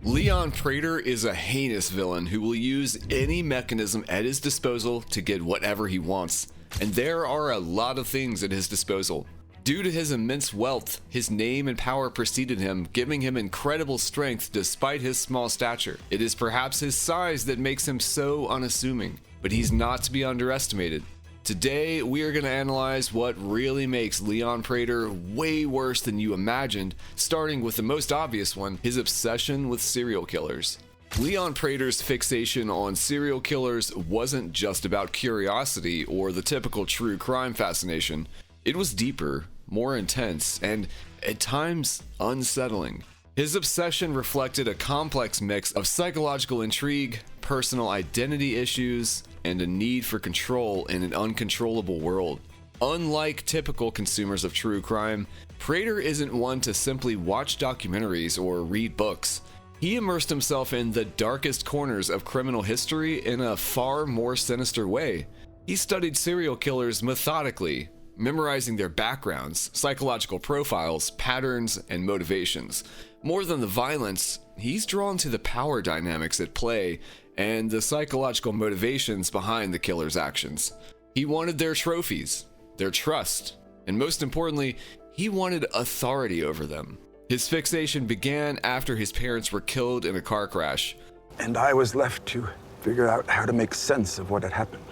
Leon Prater is a heinous villain who will use any mechanism at his disposal to get whatever he wants. And there are a lot of things at his disposal. Due to his immense wealth, his name and power preceded him, giving him incredible strength despite his small stature. It is perhaps his size that makes him so unassuming, but he's not to be underestimated. Today, we are going to analyze what really makes Leon Prater way worse than you imagined, starting with the most obvious one, his obsession with serial killers. Leon Prater's fixation on serial killers wasn't just about curiosity or the typical true crime fascination. It was deeper, more intense, and at times unsettling. His obsession reflected a complex mix of psychological intrigue, personal identity issues, and a need for control in an uncontrollable world. Unlike typical consumers of true crime, Prater isn't one to simply watch documentaries or read books. He immersed himself in the darkest corners of criminal history in a far more sinister way. He studied serial killers methodically, memorizing their backgrounds, psychological profiles, patterns, and motivations. More than the violence, he's drawn to the power dynamics at play and the psychological motivations behind the killer's actions. He wanted their trophies, their trust, and most importantly, he wanted authority over them. His fixation began after his parents were killed in a car crash. And I was left to figure out how to make sense of what had happened.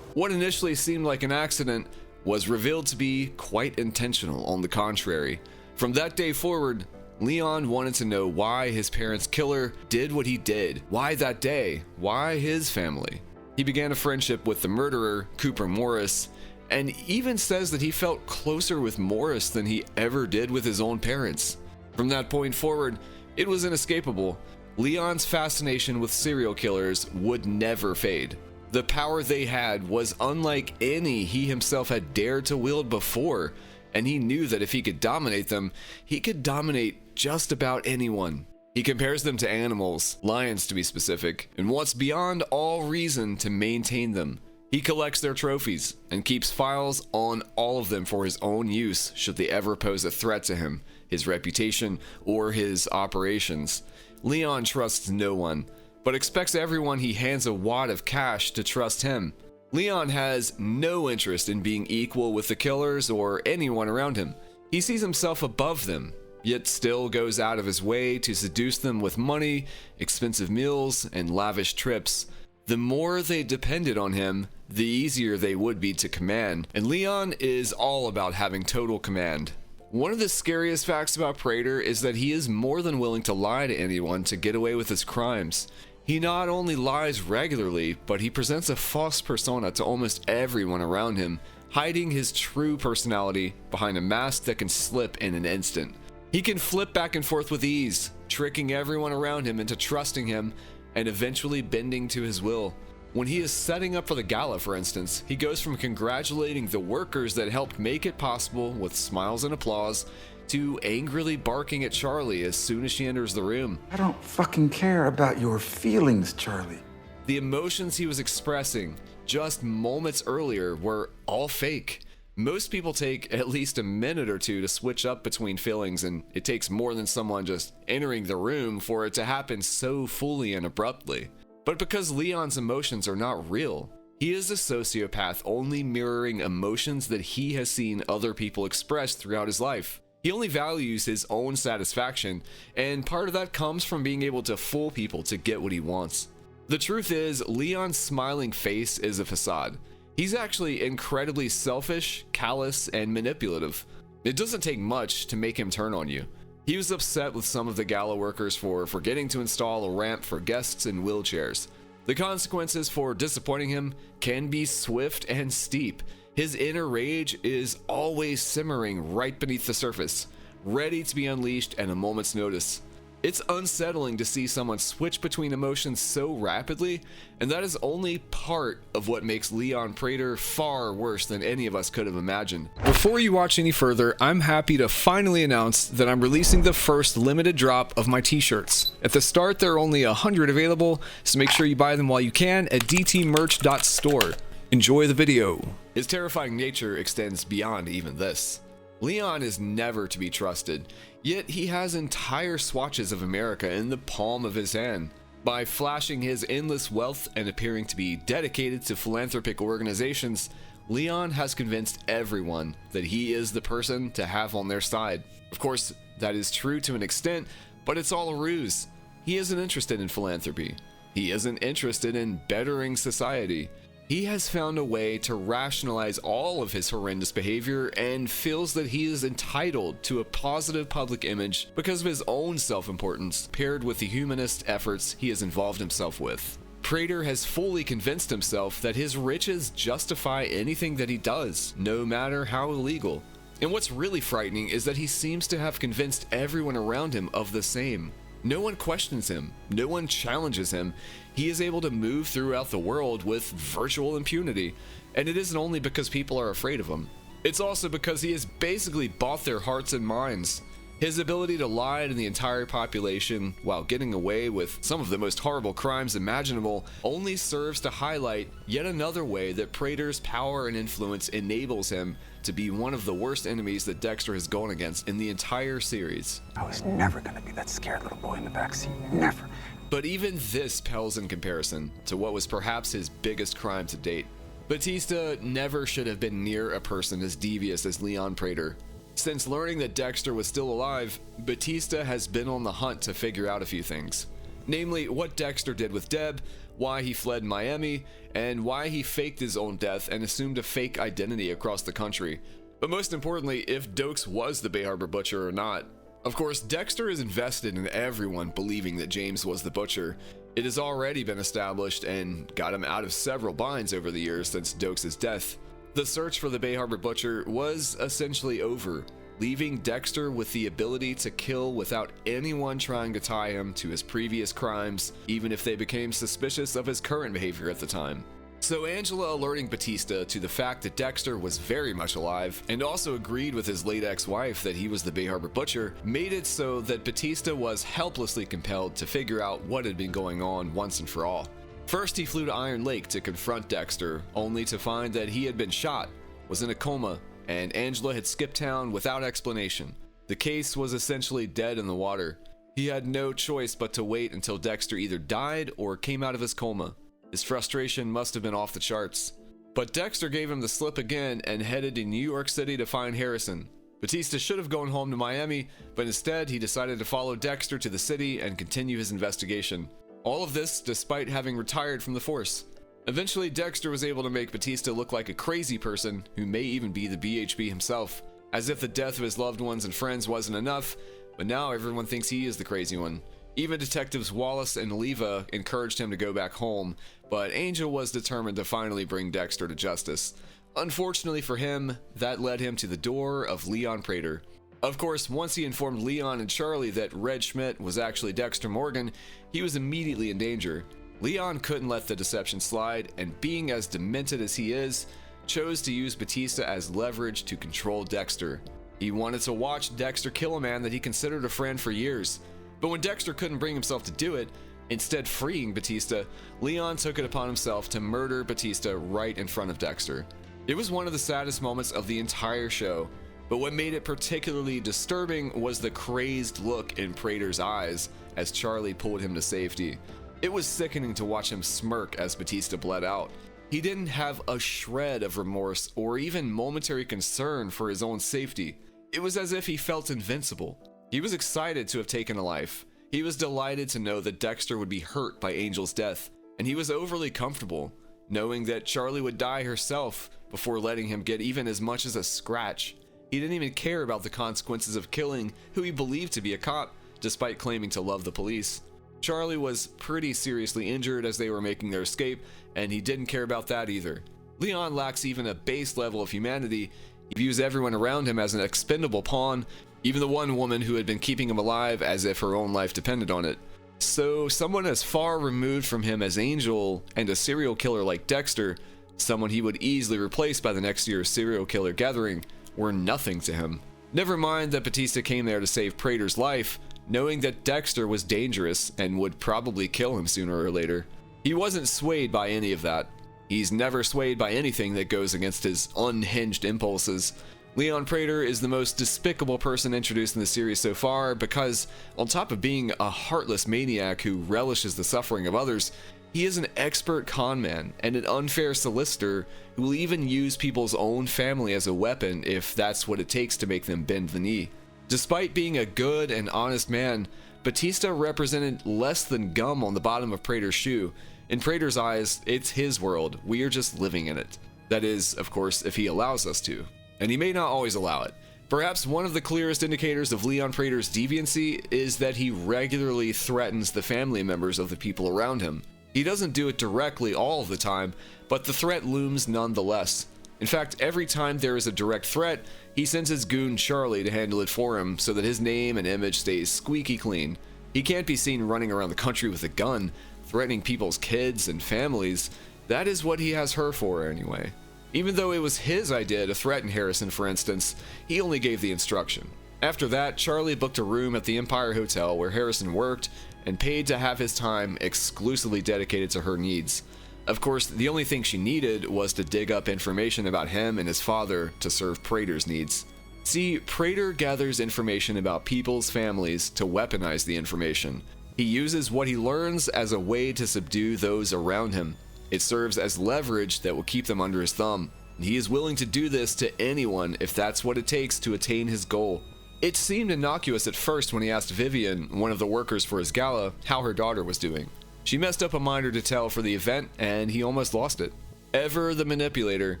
What initially seemed like an accident was revealed to be quite intentional on the contrary. From that day forward, Leon wanted to know why his parents' killer did what he did. Why that day? Why his family? He began a friendship with the murderer, Cooper Morris, and even says that he felt closer with Morris than he ever did with his own parents. From that point forward, it was inescapable. Leon's fascination with serial killers would never fade. The power they had was unlike any he himself had dared to wield before, and he knew that if he could dominate them, he could dominate just about anyone. He compares them to animals, lions to be specific, and wants beyond all reason to maintain them. He collects their trophies and keeps files on all of them for his own use should they ever pose a threat to him, his reputation, or his operations. Leon trusts no one, but expects everyone he hands a wad of cash to trust him. Leon has no interest in being equal with the killers or anyone around him. He sees himself above them, yet still goes out of his way to seduce them with money, expensive meals, and lavish trips. The more they depended on him, the easier they would be to command, and Leon is all about having total command. One of the scariest facts about Prater is that he is more than willing to lie to anyone to get away with his crimes. He not only lies regularly, but he presents a false persona to almost everyone around him, hiding his true personality behind a mask that can slip in an instant. He can flip back and forth with ease, tricking everyone around him into trusting him and eventually bending to his will. When he is setting up for the gala, for instance, he goes from congratulating the workers that helped make it possible with smiles and applause to angrily barking at Charlie as soon as she enters the room. I don't fucking care about your feelings, Charlie. The emotions he was expressing just moments earlier were all fake. Most people take at least a minute or two to switch up between feelings, and it takes more than someone just entering the room for it to happen so fully and abruptly. But because Leon's emotions are not real, he is a sociopath only mirroring emotions that he has seen other people express throughout his life. He only values his own satisfaction, and part of that comes from being able to fool people to get what he wants. The truth is, Leon's smiling face is a facade. He's actually incredibly selfish, callous, and manipulative. It doesn't take much to make him turn on you. He was upset with some of the gala workers for forgetting to install a ramp for guests in wheelchairs. The consequences for disappointing him can be swift and steep. His inner rage is always simmering right beneath the surface, ready to be unleashed at a moment's notice. It's unsettling to see someone switch between emotions so rapidly, and that is only part of what makes Leon Prater far worse than any of us could have imagined. Before you watch any further, I'm happy to finally announce that I'm releasing the first limited drop of my t-shirts. At the start, there are only 100 available, so make sure you buy them while you can at dtmerch.store. Enjoy the video. His terrifying nature extends beyond even this. Leon is never to be trusted, yet he has entire swatches of America in the palm of his hand. By flashing his endless wealth and appearing to be dedicated to philanthropic organizations, Leon has convinced everyone that he is the person to have on their side. Of course, that is true to an extent, but it's all a ruse. He isn't interested in philanthropy. He isn't interested in bettering society. He has found a way to rationalize all of his horrendous behavior and feels that he is entitled to a positive public image because of his own self-importance, paired with the humanist efforts he has involved himself with. Prater has fully convinced himself that his riches justify anything that he does, no matter how illegal. And what's really frightening is that he seems to have convinced everyone around him of the same. No one questions him, no one challenges him. He is able to move throughout the world with virtual impunity, and it isn't only because people are afraid of him. It's also because he has basically bought their hearts and minds. His ability to lie to the entire population while getting away with some of the most horrible crimes imaginable only serves to highlight yet another way that Prater's power and influence enables him to be one of the worst enemies that Dexter has gone against in the entire series. I was never gonna be that scared little boy in the backseat. Never. But even this pales in comparison to what was perhaps his biggest crime to date. Batista never should have been near a person as devious as Leon Prater. Since learning that Dexter was still alive, Batista has been on the hunt to figure out a few things. Namely, what Dexter did with Deb, why he fled Miami, and why he faked his own death and assumed a fake identity across the country. But most importantly, if Dokes was the Bay Harbor Butcher or not. Of course, Dexter is invested in everyone believing that James was the Butcher. It has already been established and got him out of several binds over the years since Dokes' death. The search for the Bay Harbor Butcher was essentially over, leaving Dexter with the ability to kill without anyone trying to tie him to his previous crimes, even if they became suspicious of his current behavior at the time. So Angela alerting Batista to the fact that Dexter was very much alive and also agreed with his late ex-wife that he was the Bay Harbor Butcher made it so that Batista was helplessly compelled to figure out what had been going on once and for all. First, he flew to Iron Lake to confront Dexter, only to find that he had been shot, was in a coma, and Angela had skipped town without explanation. The case was essentially dead in the water. He had no choice but to wait until Dexter either died or came out of his coma. His frustration must have been off the charts. But Dexter gave him the slip again and headed to New York City to find Harrison. Batista should have gone home to Miami, but instead he decided to follow Dexter to the city and continue his investigation. All of this despite having retired from the force. Eventually, Dexter was able to make Batista look like a crazy person who may even be the BHB himself, as if the death of his loved ones and friends wasn't enough, but now everyone thinks he is the crazy one. Even Detectives Wallace and Leva encouraged him to go back home, but Angel was determined to finally bring Dexter to justice. Unfortunately for him, that led him to the door of Leon Prater. Of course, once he informed Leon and Charlie that Red Schmidt was actually Dexter Morgan, he was immediately in danger. Leon couldn't let the deception slide, and being as demented as he is, chose to use Batista as leverage to control Dexter. He wanted to watch Dexter kill a man that he considered a friend for years. But when Dexter couldn't bring himself to do it, instead freeing Batista, Leon took it upon himself to murder Batista right in front of Dexter. It was one of the saddest moments of the entire show, but what made it particularly disturbing was the crazed look in Prater's eyes as Charlie pulled him to safety. It was sickening to watch him smirk as Batista bled out. He didn't have a shred of remorse or even momentary concern for his own safety. It was as if he felt invincible. He was excited to have taken a life. He was delighted to know that Dexter would be hurt by Angel's death, and he was overly comfortable, knowing that Charlie would die herself before letting him get even as much as a scratch. He didn't even care about the consequences of killing who he believed to be a cop, despite claiming to love the police. Charlie was pretty seriously injured as they were making their escape, and he didn't care about that either. Leon lacks even a base level of humanity. He views everyone around him as an expendable pawn, even the one woman who had been keeping him alive as if her own life depended on it. So someone as far removed from him as Angel and a serial killer like Dexter, someone he would easily replace by the next year's serial killer gathering, were nothing to him. Never mind that Batista came there to save Prater's life, knowing that Dexter was dangerous and would probably kill him sooner or later. He wasn't swayed by any of that. He's never swayed by anything that goes against his unhinged impulses. Leon Prater is the most despicable person introduced in the series so far because, on top of being a heartless maniac who relishes the suffering of others, he is an expert con man and an unfair solicitor who will even use people's own family as a weapon if that's what it takes to make them bend the knee. Despite being a good and honest man, Batista represented less than gum on the bottom of Prater's shoe. In Prater's eyes, it's his world. We are just living in it. That is, of course, if he allows us to. And he may not always allow it. Perhaps one of the clearest indicators of Leon Prater's deviancy is that he regularly threatens the family members of the people around him. He doesn't do it directly all of the time, but the threat looms nonetheless. In fact, every time there is a direct threat, he sends his goon Charlie to handle it for him so that his name and image stays squeaky clean. He can't be seen running around the country with a gun, threatening people's kids and families. That is what he has her for anyway. Even though it was his idea to threaten Harrison, for instance, he only gave the instruction. After that, Charlie booked a room at the Empire Hotel where Harrison worked and paid to have his time exclusively dedicated to her needs. Of course, the only thing she needed was to dig up information about him and his father to serve Prater's needs. See, Prater gathers information about people's families to weaponize the information. He uses what he learns as a way to subdue those around him. It serves as leverage that will keep them under his thumb. He is willing to do this to anyone if that's what it takes to attain his goal. It seemed innocuous at first when he asked Vivian, one of the workers for his gala, how her daughter was doing. She messed up a minor detail for the event, and he almost lost it. Ever the manipulator,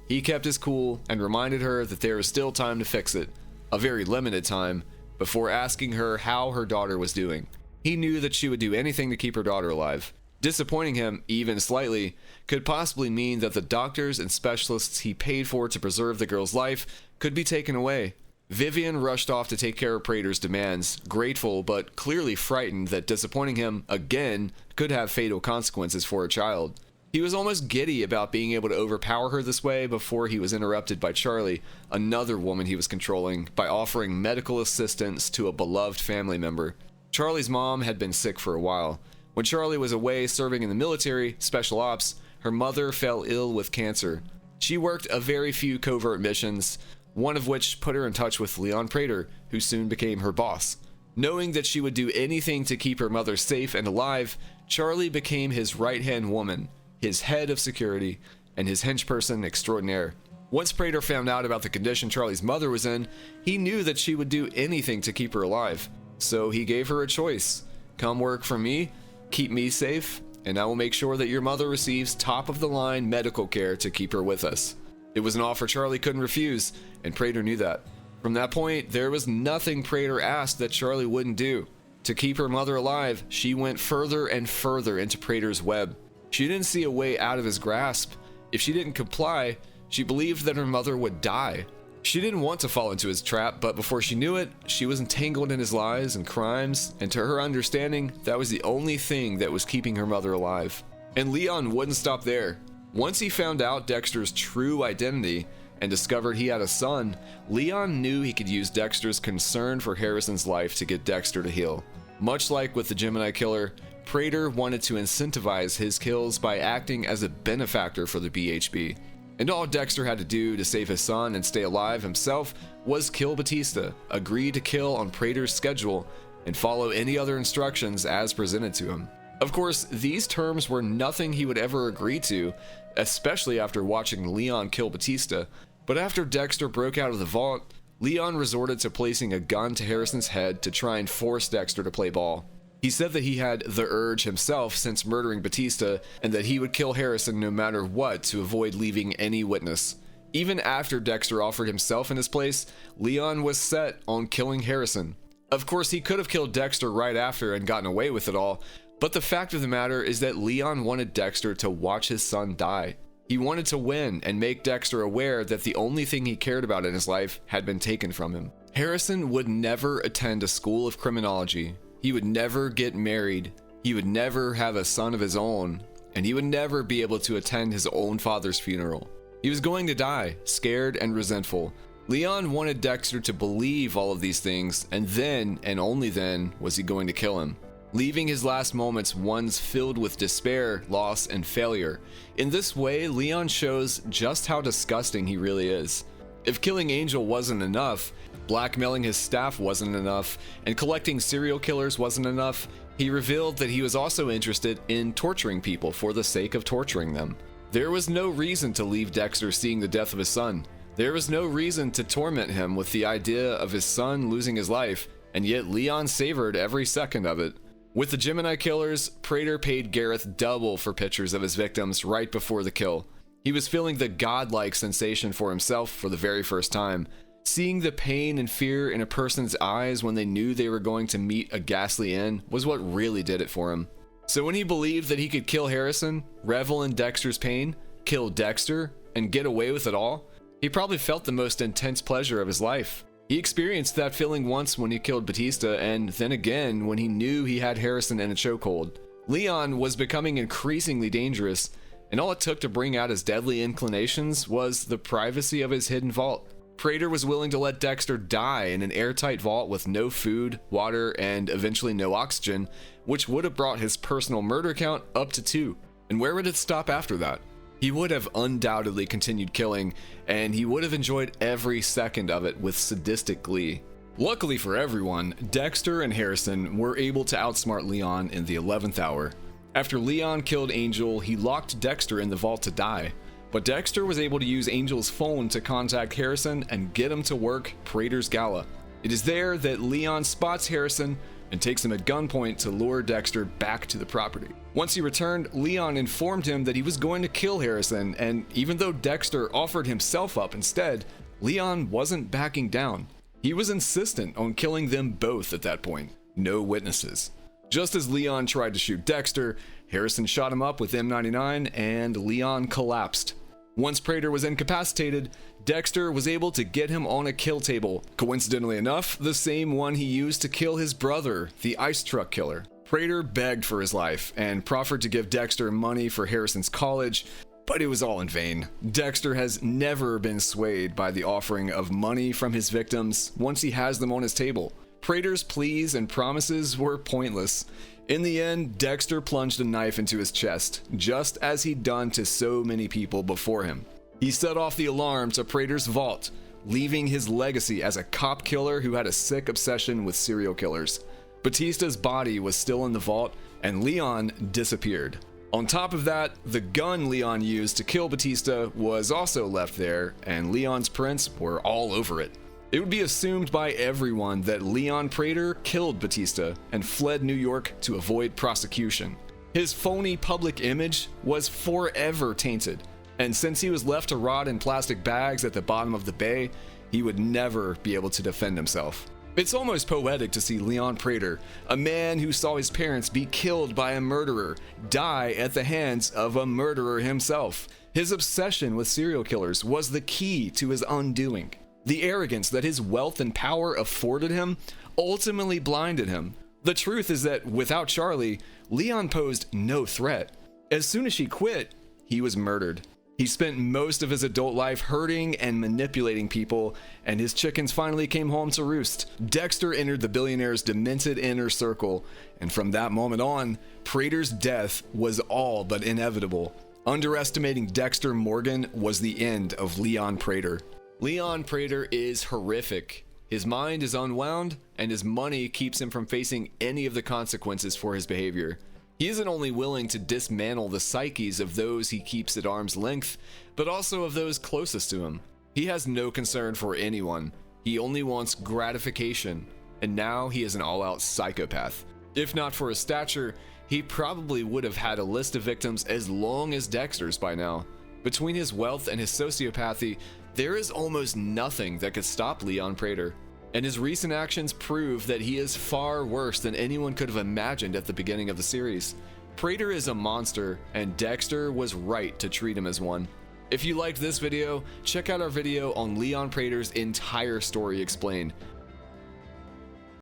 he kept his cool and reminded her that there is still time to fix it, a very limited time, before asking her how her daughter was doing. He knew that she would do anything to keep her daughter alive. Disappointing him, even slightly, could possibly mean that the doctors and specialists he paid for to preserve the girl's life could be taken away. Vivian rushed off to take care of Prater's demands, grateful but clearly frightened that disappointing him again could have fatal consequences for her child. He was almost giddy about being able to overpower her this way before he was interrupted by Charlie, another woman he was controlling, by offering medical assistance to a beloved family member. Charlie's mom had been sick for a while. When Charlie was away serving in the military, special ops, her mother fell ill with cancer. She worked a very few covert missions, one of which put her in touch with Leon Prater, who soon became her boss. Knowing that she would do anything to keep her mother safe and alive, Charlie became his right-hand woman, his head of security, and his henchperson extraordinaire. Once Prater found out about the condition Charlie's mother was in, he knew that she would do anything to keep her alive. So he gave her a choice. Come work for me, keep me safe, and I will make sure that your mother receives top-of-the-line medical care to keep her with us. It was an offer Charlie couldn't refuse, and Prater knew that. From that point, there was nothing Prater asked that Charlie wouldn't do. To keep her mother alive, she went further and further into Prater's web. She didn't see a way out of his grasp. If she didn't comply, she believed that her mother would die. She didn't want to fall into his trap, but before she knew it, she was entangled in his lies and crimes, and to her understanding, that was the only thing that was keeping her mother alive. And Leon wouldn't stop there. Once he found out Dexter's true identity and discovered he had a son, Leon knew he could use Dexter's concern for Harrison's life to get Dexter to heal. Much like with the Gemini killer, Prater wanted to incentivize his kills by acting as a benefactor for the BHB. And all Dexter had to do to save his son and stay alive himself was kill Batista, agree to kill on Prater's schedule, and follow any other instructions as presented to him. Of course, these terms were nothing he would ever agree to, especially after watching Leon kill Batista. But after Dexter broke out of the vault, Leon resorted to placing a gun to Harrison's head to try and force Dexter to play ball. He said that he had the urge himself since murdering Batista, and that he would kill Harrison no matter what to avoid leaving any witness. Even after Dexter offered himself in his place, Leon was set on killing Harrison. Of course, he could have killed Dexter right after and gotten away with it all, but the fact of the matter is that Leon wanted Dexter to watch his son die. He wanted to win and make Dexter aware that the only thing he cared about in his life had been taken from him. Harrison would never attend a school of criminology. He would never get married, he would never have a son of his own, and he would never be able to attend his own father's funeral. He was going to die, scared and resentful. Leon wanted Dexter to believe all of these things, and then, and only then, was he going to kill him, leaving his last moments ones filled with despair, loss, and failure. In this way, Leon shows just how disgusting he really is. If killing Angel wasn't enough, blackmailing his staff wasn't enough, and collecting serial killers wasn't enough, he revealed that he was also interested in torturing people for the sake of torturing them. There was no reason to leave Dexter seeing the death of his son. There was no reason to torment him with the idea of his son losing his life, and yet Leon savored every second of it. With the Gemini killers, Prater paid Gareth double for pictures of his victims right before the kill. He was feeling the godlike sensation for himself for the very first time. Seeing the pain and fear in a person's eyes when they knew they were going to meet a ghastly end was what really did it for him. So when he believed that he could kill Harrison, revel in Dexter's pain, kill Dexter, and get away with it all, he probably felt the most intense pleasure of his life. He experienced that feeling once when he killed Batista, and then again when he knew he had Harrison in a chokehold. Leon was becoming increasingly dangerous, and all it took to bring out his deadly inclinations was the privacy of his hidden vault. Prater was willing to let Dexter die in an airtight vault with no food, water, and eventually no oxygen, which would have brought his personal murder count up to 2. And where would it stop after that? He would have undoubtedly continued killing, and he would have enjoyed every second of it with sadistic glee. Luckily for everyone, Dexter and Harrison were able to outsmart Leon in the 11th hour. After Leon killed Angel, he locked Dexter in the vault to die, but Dexter was able to use Angel's phone to contact Harrison and get him to work Prater's gala. It is there that Leon spots Harrison and takes him at gunpoint to lure Dexter back to the property. Once he returned, Leon informed him that he was going to kill Harrison, and even though Dexter offered himself up instead, Leon wasn't backing down. He was insistent on killing them both at that point. No witnesses. Just as Leon tried to shoot Dexter, Harrison shot him up with M99 and Leon collapsed. Once Prater was incapacitated, Dexter was able to get him on a kill table. Coincidentally enough, the same one he used to kill his brother, the ice truck killer. Prater begged for his life and proffered to give Dexter money for Harrison's college, but it was all in vain. Dexter has never been swayed by the offering of money from his victims once he has them on his table. Prater's pleas and promises were pointless. In the end, Dexter plunged a knife into his chest, just as he'd done to so many people before him. He set off the alarm to Prater's vault, leaving his legacy as a cop killer who had a sick obsession with serial killers. Batista's body was still in the vault, and Leon disappeared. On top of that, the gun Leon used to kill Batista was also left there, and Leon's prints were all over it. It would be assumed by everyone that Leon Prater killed Batista and fled New York to avoid prosecution. His phony public image was forever tainted, and since he was left to rot in plastic bags at the bottom of the bay, he would never be able to defend himself. It's almost poetic to see Leon Prater, a man who saw his parents be killed by a murderer, die at the hands of a murderer himself. His obsession with serial killers was the key to his undoing. The arrogance that his wealth and power afforded him ultimately blinded him. The truth is that without Charlie, Leon posed no threat. As soon as she quit, he was murdered. He spent most of his adult life hurting and manipulating people, and his chickens finally came home to roost. Dexter entered the billionaire's demented inner circle, and from that moment on, Prater's death was all but inevitable. Underestimating Dexter Morgan was the end of Leon Prater. Leon Prater is horrific. His mind is unwound, and his money keeps him from facing any of the consequences for his behavior. He isn't only willing to dismantle the psyches of those he keeps at arm's length, but also of those closest to him. He has no concern for anyone. He only wants gratification, and now he is an all-out psychopath. If not for his stature, he probably would have had a list of victims as long as Dexter's by now. Between his wealth and his sociopathy, there is almost nothing that could stop Leon Prater. And his recent actions prove that he is far worse than anyone could have imagined at the beginning of the series. Prater is a monster, and Dexter was right to treat him as one. If you liked this video, check out our video on Leon Prater's entire story explained.